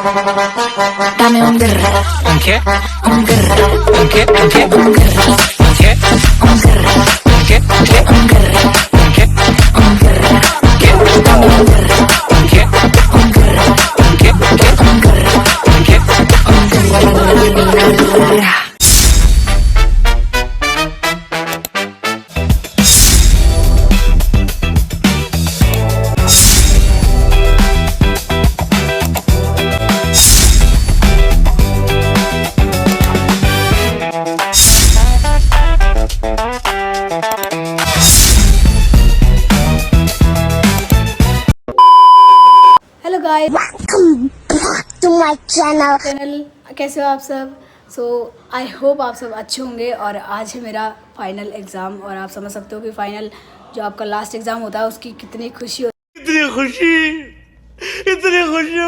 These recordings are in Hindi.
Dame un guerra. ¿Un qué? Un guerra. ¿Un qué? ¿Un qué? Un guerra. ¿Un qué? Un guerra. ¿Un qué? ¿Un qué? Un guerra. ¿Un qué? Un guerra. ¿Qué? Dame un guerra. ¿Un qué? Un guerra. ¿Un qué? ¿Un qué? Un guerra. ¿Un qué? Un guerra. Hello guys, Welcome back to my channel. Channel कैसे हो आप सब। सो आई होप आप सब अच्छे होंगे। और आज है मेरा फाइनल एग्ज़ाम और आप समझ सकते हो कि फाइनल जो आपका लास्ट एग्ज़ाम होता है उसकी कितनी खुशी इतनी खुशी मुझे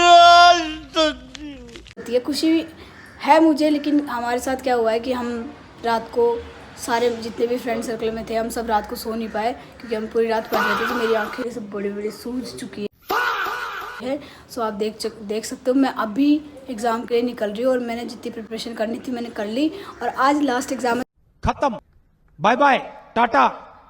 आज तक नहीं हुई। होती है। खुशी है मुझे, लेकिन हमारे साथ क्या हुआ है कि हम रात को सारे जितने भी फ्रेंड सर्कल में थे हम सब रात को सो नहीं पाए क्योंकि हम पूरी रात पढ़ रहे थे। तो मेरी आँखें सब बड़ी बड़ी सूज चुकी है। सो आप देख सकते हो मैं अभी एग्ज़ाम के लिए निकल रही हूँ और मैंने जितनी प्रिपरेशन करनी थी मैंने कर ली। और आज लास्ट एग्ज़ाम है खत्म, bye bye, tata,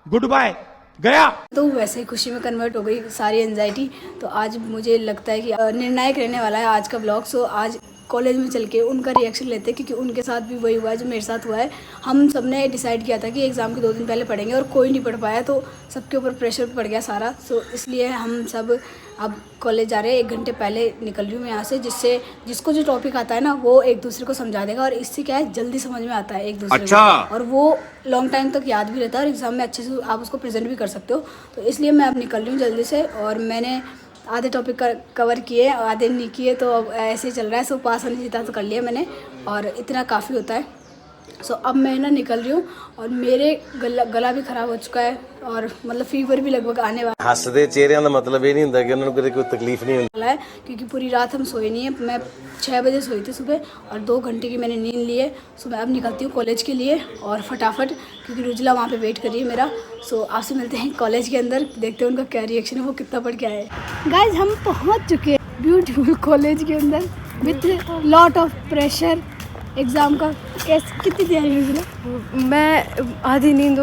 good bye, गया। तो वैसे ही खुशी में कन्वर्ट हो गई सारी एंजाइटी। तो आज मुझे लगता है कि निर्णायक रहने वाला है आज का ब्लॉग। सो आज कॉलेज में चल के उनका रिएक्शन लेते हैं क्योंकि उनके साथ भी वही हुआ है जो मेरे साथ हुआ है। हम सब ने डिसाइड किया था कि एग्ज़ाम के 2 दिन पहले पढ़ेंगे और कोई नहीं पढ़ पाया, तो सबके ऊपर प्रेशर पड़ गया सारा। सो इसलिए हम सब अब कॉलेज जा रहे हैं। 1 घंटे पहले निकल रही हूँ मैं यहाँ से, जिससे जिसको जो टॉपिक आता है ना वो एक दूसरे को समझा देगा और इससे क्या है जल्दी समझ में आता है एक दूसरे को, और वो लॉन्ग टाइम तक याद भी रहता है और एग्ज़ाम में अच्छे से आप उसको प्रेजेंट भी कर सकते हो। तो इसलिए मैं अब निकल रही हूँ जल्दी से। और मैंने आधे टॉपिक कवर किए, आधे नहीं किए, तो अब ऐसे ही चल रहा है। सो पास होने जितना तो कर लिया मैंने और इतना काफ़ी होता है। सो अब मैं ना निकल रही हूँ और मेरे गला भी ख़राब हो चुका है और मतलब फीवर भी लगभग आने वाला हसदे चेहरिਆਂ ਦਾ ਮਤਲਬ ਇਹ ਨਹੀਂ ਹੁੰਦਾ ਕਿ ਉਹਨਾਂ ਨੂੰ ਕੋਈ ਤਕਲੀਫ नहीं ਹੁੰਦੀ है क्योंकि पूरी रात हम सोए नहीं है। मैं 6 बजे सोई थी सुबह और 2 घंटे की मैंने नींद ली है। सो मैं अब निकलती हूँ कॉलेज के लिए और फटाफट, क्योंकि रुजला वहाँ पे वेट कर रही है मेरा। सो आपसे मिलते हैं कॉलेज के अंदर, देखते हैं उनका क्या रिएक्शन है, वो कितना पढ़ के आए। गाइज हम पहुँच चुके हैं ब्यूटीफुल कॉलेज के अंदर with lot of pressure exam का। कितनी तैयारी हुई रुजला? मैं आधी नींद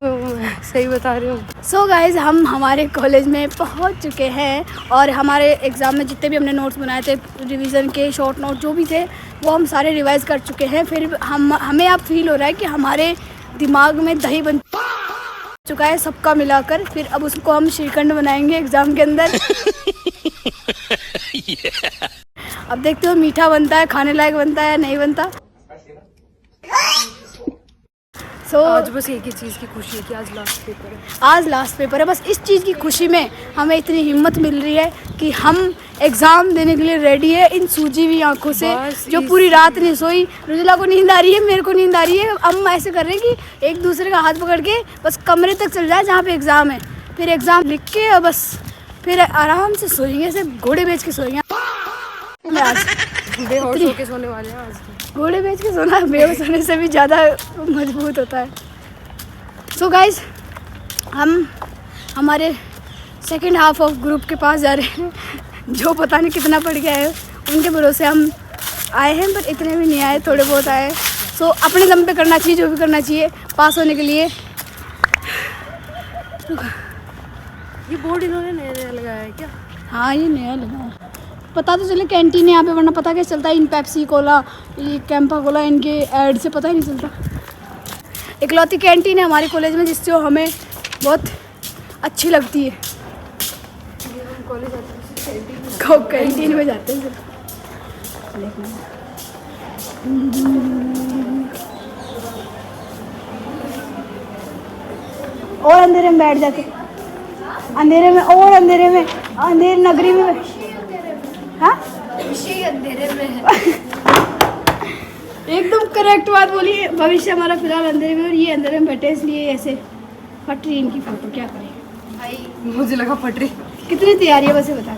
सही बता रही हूँ। सो गाइज़ हम हमारे कॉलेज में पहुंच चुके हैं और हमारे एग्ज़ाम में जितने भी हमने नोट्स बनाए थे, रिवीजन के शॉर्ट नोट जो भी थे, वो हम सारे रिवाइज़ कर चुके हैं। फिर हमें अब फील हो रहा है कि हमारे दिमाग में दही बन चुका है सबका मिलाकर। फिर अब उसको हम श्रीखंड बनाएंगे एग्ज़ाम के अंदर। अब देखते हो मीठा बनता है, खाने लायक बनता है या नहीं बनता। आज बस एक ही चीज़ की खुशी है कि आज लास्ट पेपर है। आज लास्ट पेपर है, बस इस चीज़ की खुशी में हमें इतनी हिम्मत मिल रही है कि हम एग्ज़ाम देने के लिए रेडी है इन सूजी हुई आंखों से, जो पूरी रात नहीं सोई। रुजला को नींद आ रही है, मेरे को नींद आ रही है। हम ऐसे कर रहे हैं कि एक दूसरे का हाथ पकड़ के बस कमरे तक चल जाए जहाँ पे एग्ज़ाम है, फिर एग्ज़ाम लिख के और बस फिर आराम से सोएंगे, ऐसे घोड़े बेच के सोएंगे। बेहोश होके सोने वाले हैं आज। घोड़े बेच के सोना बेहोश होने से भी ज़्यादा मजबूत होता है। सो गाइज हम हमारे सेकंड हाफ ऑफ ग्रुप के पास जा रहे हैं, जो पता नहीं कितना पड़ गया है। उनके भरोसे हम आए हैं, पर इतने भी नहीं आए, थोड़े बहुत आए। सो अपने दम पे करना चाहिए जो भी करना चाहिए पास होने के लिए। ये बोर्ड इन्होंने नया लगाया है क्या? हाँ ये नया लगा है। पता तो चले कैंटीन है यहाँ पे, वरना पता कैसे चलता है इन पेप्सी कोला, ये कैंपा कोला, इनके ऐड से पता ही नहीं चलता। इकलौती कैंटीन है हमारे कॉलेज में जिससे हमें बहुत अच्छी लगती है। कैंटीन में जाते हैं और अंधेरे में बैठ जाते, अंधेरे में और अंधेरे में, अंधेर नगरी में। हाँ अंधेरे में है। एकदम करेक्ट बात बोली। भविष्य हमारा फिलहाल अंधेरे में और ये अंधेरे में बैठे, इसलिए ऐसे फट रही इनकी फोटो। क्या करें भाई, मुझे लगा फट रही। कितनी तैयारी है वैसे बता।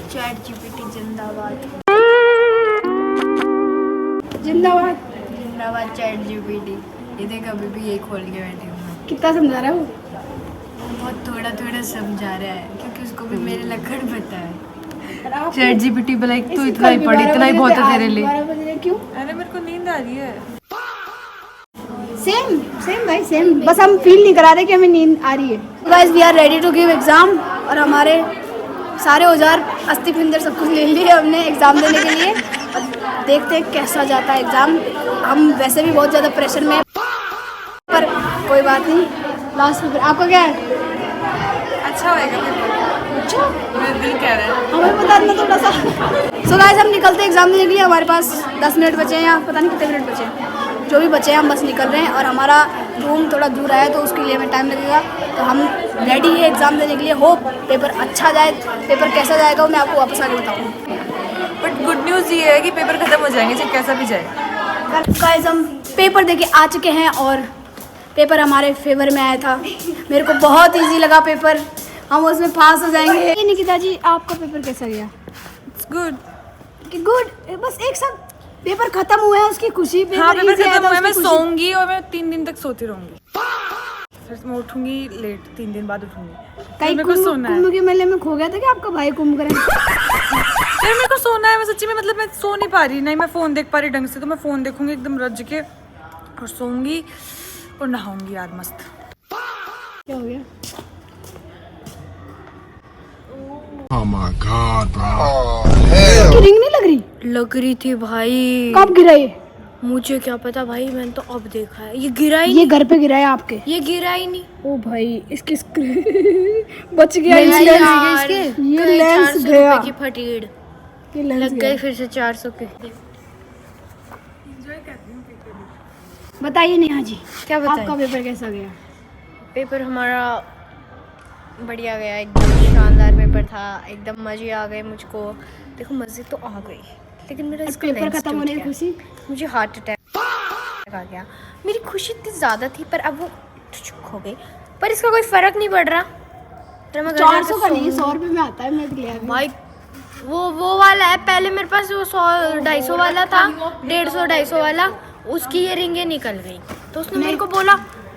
चैट जीपीटी जिंदाबाद, जिंदाबाद जिंदाबाद चैट जीपीटी। ये देख अभी भी ये खोल के बैठे हूँ। कितना समझा रहा है वो? बहुत थोड़ा थोड़ा समझा रहा है क्योंकि उसको भी मेरे लक्षण पता है। चैट जीपीटी पे लाइक तू इतना ही पढ़, इतना ही बहुत है तेरे लिए। 12 बजे क्यों? अरे मेरे को नींद आ रही है। सेम भाई सेम, बस हम फील नहीं करा रहे कि हमें नींद आ रही है। Guys we are ready to give exam और हमारे सारे औजार अस्थि पिंजर सब कुछ ले लिए हमने एग्ज़ाम देने के लिए। देखते हैं कैसा जाता है एग्ज़ाम। हम वैसे भी बहुत ज़्यादा प्रेशर में हैं, पर कोई बात नहीं, लास्ट पेपर। आपका क्या है? अच्छा होएगा पेपर। अच्छा, मेरा दिल कह रहा है। हमें बता देना थोड़ा सा। सो गाइस हम निकलते हैं एग्ज़ाम देने के लिए। हमारे पास 10 मिनट बचे हैं या पता नहीं कितने मिनट बचे हैं, जो भी बचे हैं हम बस निकल रहे हैं। और हमारा रूम थोड़ा दूर है तो उसके लिए हमें टाइम लगेगा, तो हम रेडी है एग्ज़ाम देने के लिए। होप पेपर अच्छा जाए। पेपर कैसा जाएगा वो मैं आपको वापस आके बताऊँगी। बट गुड न्यूज़ ये है कि पेपर खत्म हो जाएंगे चाहे कैसा भी जाए। गाइस हम पेपर देके आ चुके हैं और पेपर हमारे फेवर में आया था। मेरे को बहुत इजी लगा पेपर, हम उसमें पास हो जाएंगे। निकिता जी आपका पेपर कैसा गया? It's good. गुड, बस एक साथ पेपर खत्म हुआ है उसकी खुशी। हाँ पेपर easy आया खत्म था, हुआ है। मैं उसकी खुशी। सोऊंगी और मैं 3 दिन तक सोती रहूंगी। फिर मैं उठूंगी लेट, 3 दिन बाद उठूंगी। कहीं मेरे को सोना है। कुंभ के मेले में खो गया था कि आपका भाई कुंभ करें? फिर मेरे को सोना है। मैं सच्ची में मतलब मैं सो नहीं पा रही, नहीं मैं फ़ोन देख पा रही ढंग से। तो मैं फ़ोन देखूंगी एकदम रज के और सोऊंगी और नहाऊंगी यार मस्त। क्या हो गया? Oh my god, bro. Ring नहीं लग रही? लग रही थी भाई। कब गिरा ये? मुझे क्या पता भाई, मैंने तो अब देखा है। ये गिरा ही ये घर पे गिरा है आपके? ये गिरा ही नहीं। ओ भाई इसकी बच गया नहीं ये यार, ये कई लेंस 400 गया। रुपए की फटीड ये लेंस लग गया। गए फिर से 400 के। बताइए नेहा जी, क्या बताएं? आपका पेपर कैसा गया? पेपर हमारा बढ़िया गया, एकदम शानदार पेपर था। एकदम मजे आ गए मुझको। देखो मजे तो आ गई, लेकिन मेरा इसका पेपर लेंस खत्म टूट होने की गया। खुशी? मुझे हार्ट अटैक आ गया। मेरी खुशी इतनी ज़्यादा थी पर अब वो चुप हो गई। पर इसका कोई फ़र्क नहीं पड़ रहा। तो मैं घर जाके 400 का नहीं, सोऊंगी। 100 रुपये में आता है। मैं लिया अभी। भाई वो वाला है। पहले मेरे पास वो 100-250 वाला था, 150-250 वाला। उसकी ये रिंगें निकल गई तो उसने मेरे को बोला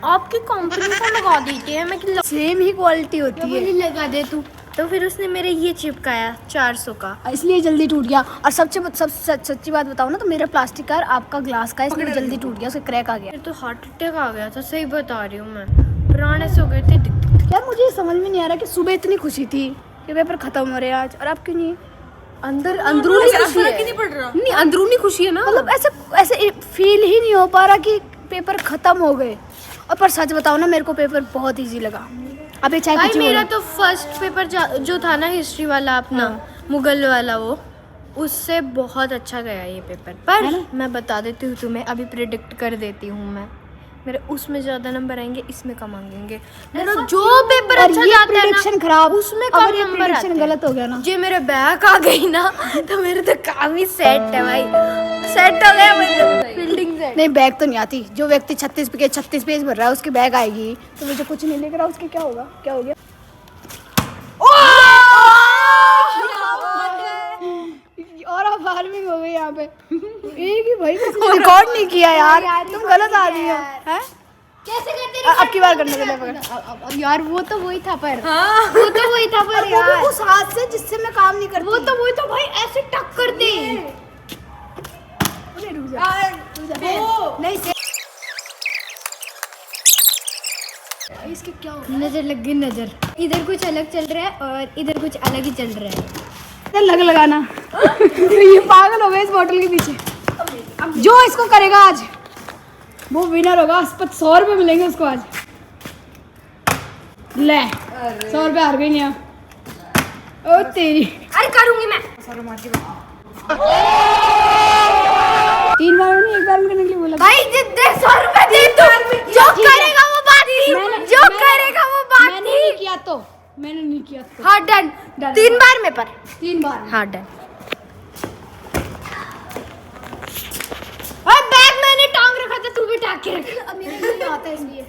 आपकी कंपनी को लगा देते हैं। मैं कि सेम ही क्वालिटी होती है, लगा दे तू। तो फिर उसने मेरे ये चिपकाया 400 का। इसलिए जल्दी टूट गया। और सच्ची बात बताओ ना तो मेरा प्लास्टिक का और आपका ग्लास का इसलिए जल्दी टूट गया, उसका क्रैक आ गया। फिर तो हार्ट अटैक आ गया था, सही बता रही हूँ मैं। पुराने से हो गए थे। यार मुझे ये समझ में नहीं आ रहा कि सुबह इतनी खुशी थी कि पेपर खत्म हो रहे हैं आज, और आप क्यों नहीं? अंदरूनी खुशी है। नहीं पड़ रहा। नहीं अंदरूनी खुशी है ना। मतलब ऐसे फील ही नहीं हो पा रहा कि पेपर खत्म हो गए। और पर सच बताओ ना मेरे को पेपर बहुत इजी लगा। अबे चाहे भाई कुछ ही मेरा बोलो। तो फर्स्ट पेपर जो था ना हिस्ट्री वाला अपना, मुगल वाला, वो उससे बहुत अच्छा गया ये पेपर। पर मैं बता देती हूँ तुम्हें, अभी प्रिडिक्ट कर देती हूँ मैं, मेरे उसमें ज्यादा नंबर आएंगे, इसमें कम आएंगे। मेरा जो पेपर और अच्छा ये जाता है prediction ना खराब, उसमें अगर कम ये नंबर आते prediction हैं। गलत हो गया ना, जे मेरे बैक आ गई ना तो मेरे तो काम ही सेट है भाई। सेट हो गया मतलब फील्डिंग सेट। नहीं बैग तो नहीं आती। जो व्यक्ति 36 पेज भर रहा है उसकी बैग आएगी, तो मुझे कुछ नहीं लेकर उसके क्या होगा? क्या हो गया? और अब फार्मिंग हो गई यहाँ पे। एक ही भाई रिकॉर्ड नहीं किया यार, तुम गलत आदमी हो। हैं? कैसे करते अब की बार करने के लिए पकड़। अब यार वो तो वही था पर वो तो वही था पर वो भी यार उस हाथ से जिससे मैं काम नहीं करती। वो तो वही तो भाई ऐसे टक करते। अरे रुक जा। नहीं से इसके क्या हो नजर लग गई नजर। इधर कुछ अलग चल रहा है और इधर कुछ अलग ही चल रहा है। गया? लग लगाना। ये पागल हो गए इस बोतल के पीछे। जो इसको करेगा आज वो विनर होगा। 100 रुपये मिलेंगे उसको आज। ले 100 रुपये हार गई नहीं। ओ तेरी, अरे करूंगी मैं। 3 बार नहीं 1 बार में करने के लिए बोला। भाई जितने 100 रुपए दे तू, जो करेगा वो बात थी, जो करेगा वो बात मैंने थी। नहीं किया तो मैंने नहीं किया तो। हाँ डन। 3 बार में पर 3 बार। हाँ डन। और बैग मैंने टांग रखा था, तू भी टांग के रख। अब मेरे को नहीं आता इसलिए।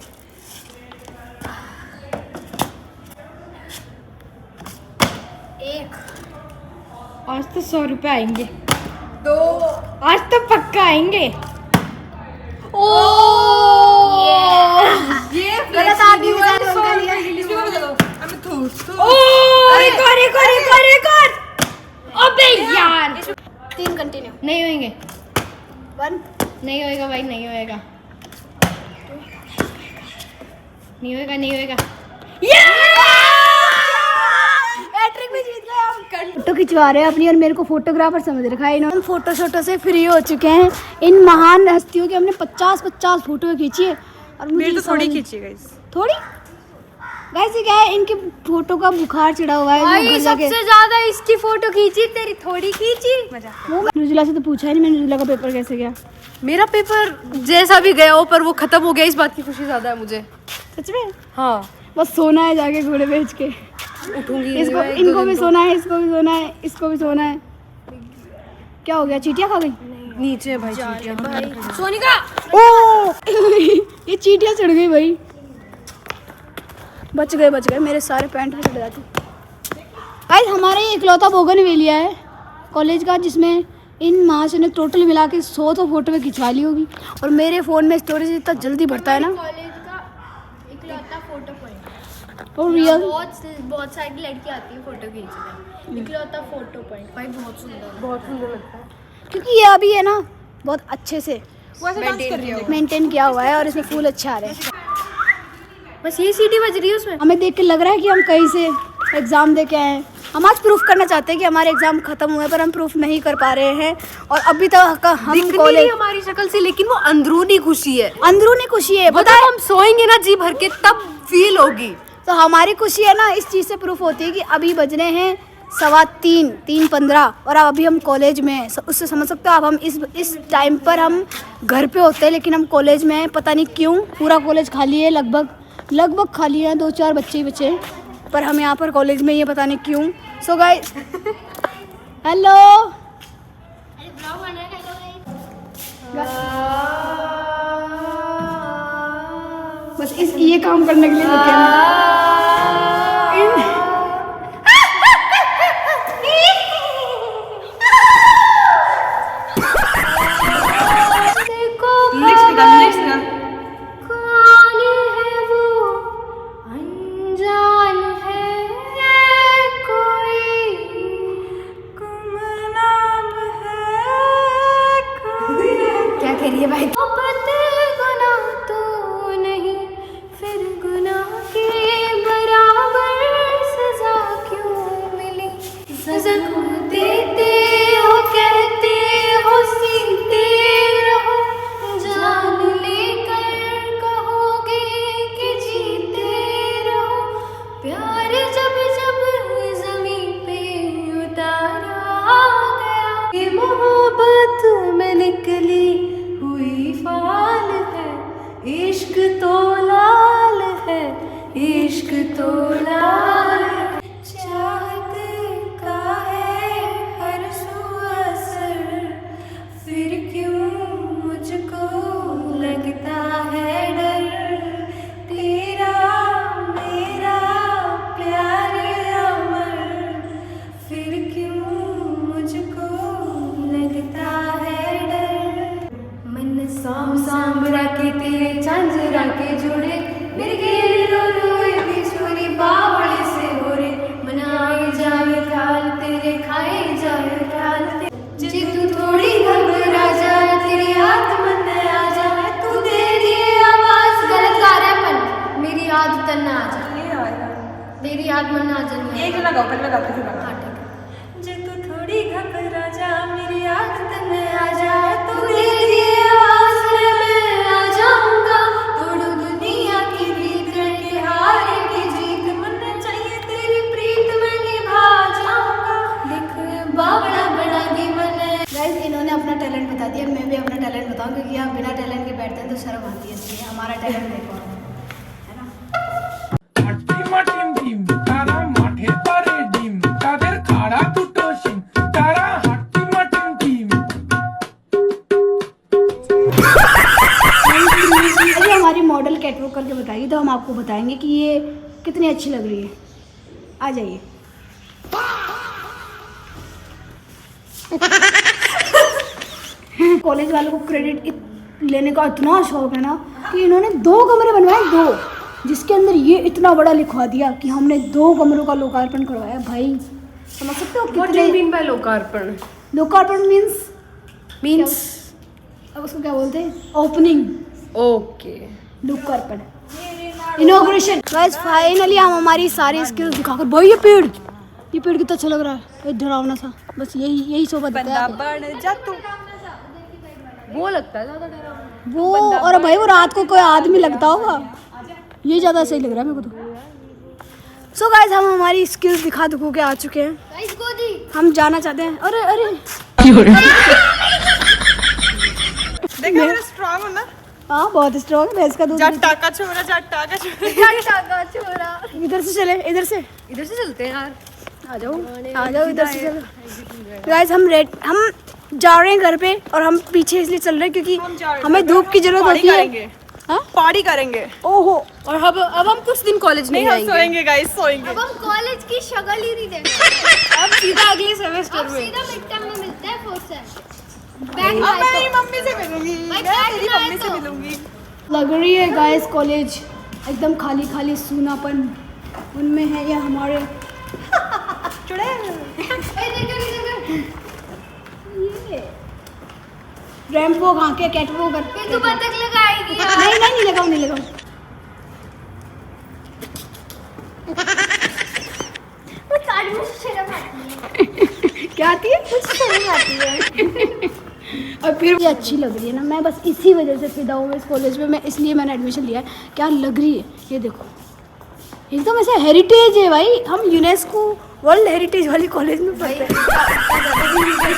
आज तो 100 रुपए आएंगे। 2 आज तो पक्का आएंगे। ओ ये गलत आदमी के साथ उनका लिया। एक और अबे यार 3 कंटिन्यू। नहीं होंगे, 1 नहीं होएगा भाई, नहीं होएगा, नहीं होएगा, नहीं होएगा। हैट्रिक भी जीत गए हम। फोटो खिंचवा रहे हैं अपनी और मेरे को फोटोग्राफर समझ रखा है इन्होंने। फोटो शोटो से फ्री हो चुके हैं। इन महान हस्तियों की हमने 50 फोटो खींची है और मुझे मेरी तो थोड़ी समझ- खींची गाइस। थोड़ी गाइस ये क्या है, इनकी फोटो का बुखार चढ़ा हुआ है। भाई सबसे ज्यादा इसकी फोटो खींची, तेरी थोड़ी खींची। वो नुजुला से तो पूछा ही नहीं मैंने, नुजुला का पेपर कैसे गया। मेरा पेपर जैसा भी गया हो पर वो खत्म हो गया, इस बात की खुशी ज्यादा है मुझे। सच में हाँ, बस सोना है जाके घोड़े बेच के। उठूंगी इसको इनको भी सोना है, इसको भी सोना है, इसको भी सोना है। क्या हो गया, चीटियां खा गई? नीचे भाई, चीटियां। सोनिका ओ ये चीटियां चढ़ गई भाई। बच गए मेरे सारे पैंट में चढ़ जाते। गाइस हमारा ये इकलौता बोगनवेलिया है कॉलेज का जिसमें इन महाशय ने टोटल मिला के 100 तो फोटो में खिंचवा ली होगी। और मेरे फ़ोन में स्टोरेज इतना जल्दी भरता है ना। कॉलेज का इकलौता फोटो पॉइंट। और रियल बहुत सारी लड़की आती है फोटो खींचने, इकलौता फोटो पॉइंट भाई बहुत सुंदर लगता है। क्योंकि ये अभी है ना बहुत अच्छे से मेंटेन किया हुआ है और इसमें फूल अच्छे आ रहे हैं। बस ये सीटी बज रही है उसमें। हमें देख के लग रहा है कि हम कहीं से एग्ज़ाम दे के आए हैं। हम आज प्रूफ करना चाहते हैं कि हमारे एग्ज़ाम खत्म हुए पर हम प्रूफ नहीं कर पा रहे हैं। और अभी तक हम कॉलेज हमारी शक्ल से, लेकिन वो अंदरूनी खुशी है, अंदरूनी खुशी है। पता है, हम सोएंगे ना जी भर के तब फील होगी। तो हमारी खुशी है ना इस चीज़ से प्रूफ होती है कि अभी बजने हैं 3:15 और अब अभी हम कॉलेज में हैं। उससे समझ सकते हो आप, हम इस टाइम पर हम घर पे होते हैं लेकिन हम कॉलेज में हैं। पता नहीं क्यों पूरा कॉलेज खाली है, लगभग खाली है, 2-4 बच्चे ही बचे हैं पर हम यहाँ पर कॉलेज में ही है, पता नहीं क्यों। सो गाइस हेलो, बस ये काम करने के लिए रुके हैं। नेक्स्ट निकाल। कौन है वो अनजान है कोई, गुमनाम है कोई। क्या कह रही है भाई? मोहब्बत गुनाह तो नहीं, फिर गुनाह के बराबर सजा क्यों मिली? सजा को देते हो, कहते हो सीते रहो, जान लेकर कहोगे कि जीते रहो। प्यार जब जब ज़मीं पे उतारा गया, ये मोहब्बत में निकली हुई फाल है, इश्क तो लाल है, इश्क तो लाल है। चाहत का है हर सू असर, फिर क्यों मुझको लगता है डर? तेरा मेरा प्यार अमर, फिर क्यों मुझको लगता है डर? मन साम राके तेरे झांझरा के जोड़े, मेरे घेरे रो रोए बिछोरी बावड़े से हो रे। मनाए जाए ख्याल तेरे, खाए जाए ख्याल तेरे। जी तू थोड़ी घबरा जा, तेरी याद मन आ जाए, तू दे दिए आवाज। गलत गा रहा है पर मेरी याद तन आ जा, मेरी याद मन आ जाए। एक लगाओ, पहले लगाते फिर लगाओ। हाँ ठीक है। जे तू थोड़ी घबरा जा, मेरी याद तन आ जा, तू दे दिए आवाज, मैं आ जाऊंगा। तोड़ू दुनिया की रीत, के हार की जीत, मन चाहिए तेरी प्रीत, मैं निभा जाऊंगा। देख बावड़ा बड़ा दी मन। गाइस इन्होंने अपना टैलेंट बता दिया, मैं भी अपना टैलेंट बताऊं क्योंकि आप बिना टैलेंट के बैठते हैं तो शर्म आती है, इसलिए हमारा टैलेंट देखो है ना। अभी हमारी मॉडल कैटवॉक करके बताइए तो हम आपको बताएंगे कि ये कितनी अच्छी लग रही है। आ जाइए। कॉलेज वालों को क्रेडिट लेने का इतना शौक है ना कि इन्होंने 2 कमरे बनवाए, 2 जिसके अंदर ये इतना बड़ा लिखवा दिया कि हमने 2 कमरों का लोकार्पण करवाया। भाई समझ सकते हो What do कितने you mean by लोकार्पण? लोकार्पण मीन्स अब उसको क्या बोलते हैं, ओपनिंग, Okay. लोकार्पण, इनॉग्रेशन। गाइस फाइनली हम हमारी सारी स्किल्स दिखाकर, भाई ये पेड़ कितना अच्छा लग रहा है, ये डरावना सा, बस यही शोभा देता है। बन जा तू। वो लगता है ज़्यादा डरावना। वो और भाई वो रात को कोई आदमी लगता होगा, ये ज़्यादा सही लग रहा है मेरे को तो। सो गाइस हम हमारी स्किल्स दिखा दुखो के आ चुके हैं, गाइस गोदी हम जाना चाहते हैं। अरे अरे देखा मेरा स्ट्रांग हूं ना। हाँ बहुत स्ट्रॉन्ग, भैंस का दूध। जट्टा का छोरा। इधर से चले, इधर से चलते हैं यार। आ जाओ इधर से चलो। गाइस हम जा रहे हैं घर पे, और हम पीछे इसलिए चल रहे हैं क्योंकि हमें धूप की जरूरत होती है। पार्टी करेंगे। ओहो, और अब हम कुछ दिन कॉलेज नहीं हम जाएंगे। सोएंगे गाइस, सोएंगे। अब हम कॉलेज की शक्ल ही नहीं देंगे। अब सीधा अगले सेमेस्टर में। सीधा मिड टर्म में मिलता है फोर्थ सेम। अब मैं मेरी मम्मी से मिलूंगी। भाई, मैं बैग मेरी लाए मम्मी से तो। मिलूंगी। लग रही है गाइस कॉलेज एकदम खाली खाली सूनापन उनमें है, या हमारे रैंपो कहाँ के कैटवो कर। तू बतख लगाएगी यार। नहीं लगाऊं। कुछ आदमी से शर्म आती है। क्या आती है? कुछ शर्म आती है। और फिर ये अच्छी लग रही है ना, मैं बस इसी वजह से फिदा हूँ इस कॉलेज में, मैं इसलिए मैंने एडमिशन लिया है। क्या लग रही है ये देखो, एकदम ऐसे हेरिटेज है भाई, हम यूनेस्को वर्ल्ड हेरिटेज वाली कॉलेज में पढ़ते हैं।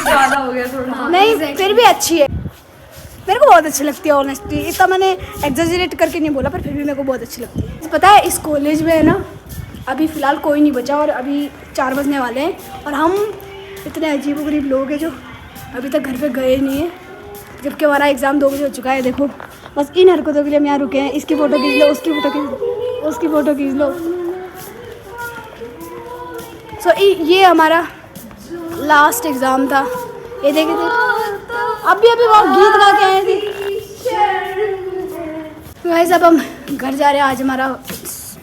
ज़्यादा हो गया थोड़ा। नहीं फिर भी अच्छी है, मेरे को बहुत अच्छी लगती है ऑनेस्टली। इतना मैंने एग्जैजरेट करके नहीं बोला, पर फिर भी मेरे को बहुत अच्छी लगती है। पता है इस कॉलेज में है ना, अभी फ़िलहाल कोई नहीं बचा, और अभी 4 बजने वाले हैं, और हम इतने अजीबोगरीब लोग हैं जो अभी तक घर पे गए नहीं हैं, जबकि हमारा एग्ज़ाम 2 बजे हो चुका है। देखो बस इन हरकतों के लिए हम यहाँ रुके हैं। इसकी फ़ोटो खींच लो, उसकी फ़ोटो खींच लो, उसकी फ़ोटो खींच लो। सो ये हमारा लास्ट एग्ज़ाम था। ये देखे थे अभी वो गीत गा के आए थे। गाइस अब हम घर जा रहे हैं। आज हमारा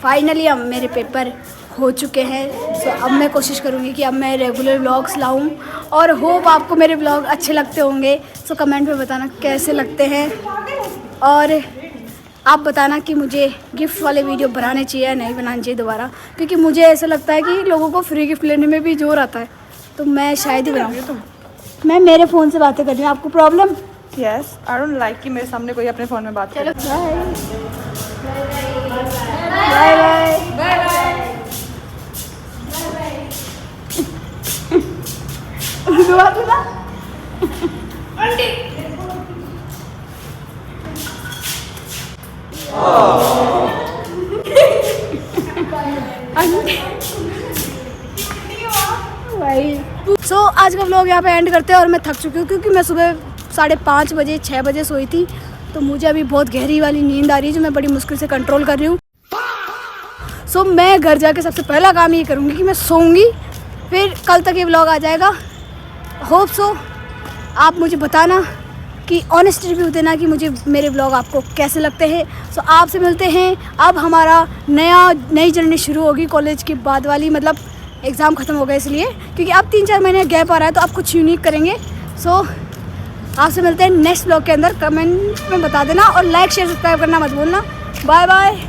फाइनली मेरे पेपर हो चुके हैं। सो अब मैं कोशिश करूँगी कि अब मैं रेगुलर व्लॉग्स लाऊं, और होप आपको मेरे व्लॉग अच्छे लगते होंगे। सो कमेंट में बताना कैसे लगते हैं, और आप बताना कि मुझे गिफ्ट वाले वीडियो बनाने चाहिए या नहीं बनाने चाहिए दोबारा, क्योंकि मुझे ऐसा लगता है कि लोगों को फ्री गिफ्ट लेने में भी जोर आता है, तो मैं शायद ही बनाऊँ। मैं मेरे फ़ोन से बातें कर रही हूँ, आपको problem? Yes, I don't like कि मेरे सामने कोई अपने फोन में बात करे। Bye bye. सो आज का व्लॉग यहाँ पे एंड करते हैं, और मैं थक चुकी हूँ क्योंकि मैं सुबह 5:30 बजे 6 बजे सोई थी, तो मुझे अभी बहुत गहरी वाली नींद आ रही है जो मैं बड़ी मुश्किल से कंट्रोल कर रही हूँ। सो मैं घर जाके सबसे पहला काम ये करूँगी कि मैं सोऊंगी, फिर कल तक ये व्लॉग आ जाएगा। होप सो आप मुझे बताना कि ऑनेस्ट रिव्यू देना कि मुझे मेरे व्लॉग आपको कैसे लगते हैं। सो आपसे मिलते हैं। अब हमारा नई जर्नी शुरू होगी कॉलेज के बाद वाली, मतलब एग्ज़ाम ख़त्म हो गए इसलिए, क्योंकि अब 3-4 महीने गैप आ रहा है, तो आप कुछ यूनिक करेंगे। सो आपसे मिलते हैं नेक्स्ट व्लॉग के अंदर। कमेंट में बता देना, और लाइक शेयर सब्सक्राइब करना मत भूलना। Bye bye.